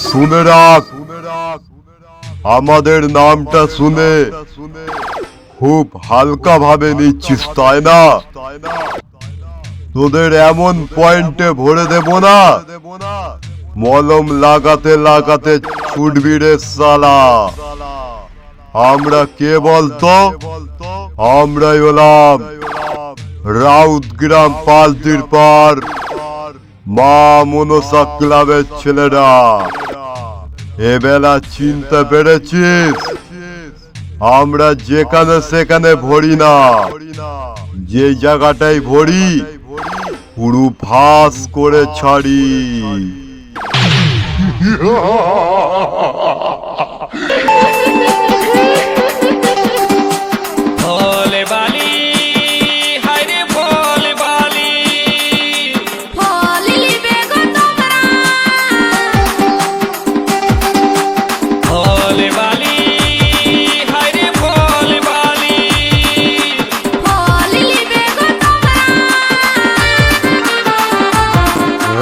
শুনে রাখ, আমাদের নামটা শুনে খুব হালকা ভাবে নিচ্ছিস তাই না? তোদের এমন পয়েন্টে ভরে দেব না, মলম লাগাতে লাগাতে ছুটবি রে শালা। আমরা কে বলতো? আমরাই হলাম রাউতগ্রাম পালতির পার মা মনসা ক্লাবের ছেলেরা। এবেলা চিনতে পেরেছিস? আমরা যেখানে সেখানে ভরি না, যে জায়গাটাই ভরি পুরো ফাঁস করে ছাড়ি।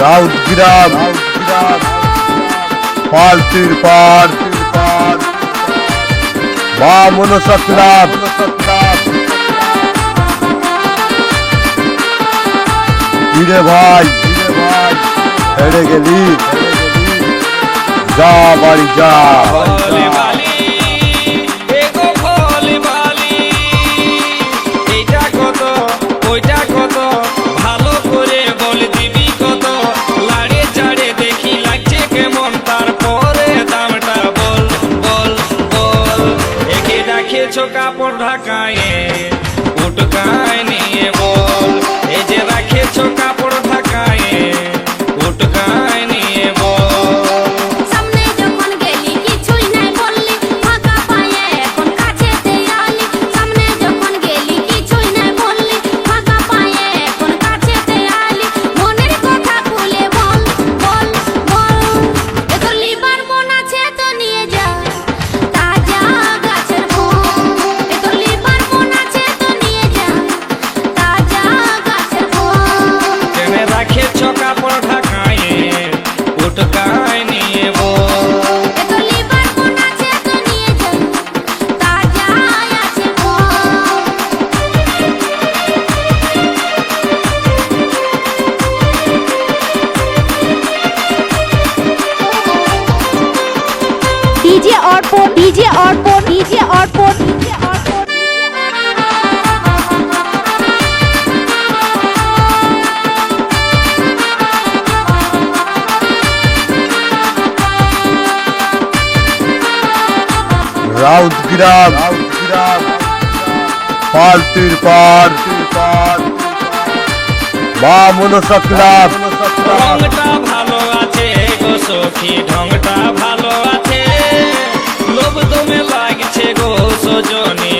রাউতগ্রাম পালতির পার মা মনসা ক্লাব। কিরে ভাই, হেরে গেলি? যা বাড়ি যা। কাপড় ঢাকায় উটকায় নিয়ে বল, এই যে রাখেছো কাপড় ঢাকায় উটকায় নিয়ে বল। সামনে যখন গেলি কিছুই নাই বললি, ফাঁকা পায়ে এখন কাছেতে আলি। সামনে যখন গেলি কিছুই নাই বললি, ফাঁকা পায়ে এখন কাছেতে আলি। মনের কথা খুলে বল বল বল, তোর লিভার মন আছে তো নিয়ে যা তাজা গাছের ফল। তোর লিভার মন আছে তো নিয়ে যা তাজা গাছের ফল। টেনে রাখেছো কাপড় ঢাকায় উটকায় নিয়ে বল। তোর লিভার মন আছে তো নিয়ে যা তাজা আছে ফল। डीजे अर्पण डीजे अर्पण डीजे अर्पण डीजे अर्पण। রাউতগ্রাম পালতির পার মা মনসা ক্লাব। রংটা ভালো আছে গো সখী, ঢংটা ভালো আছে, লোভ দমে লাগছে গো সজনী।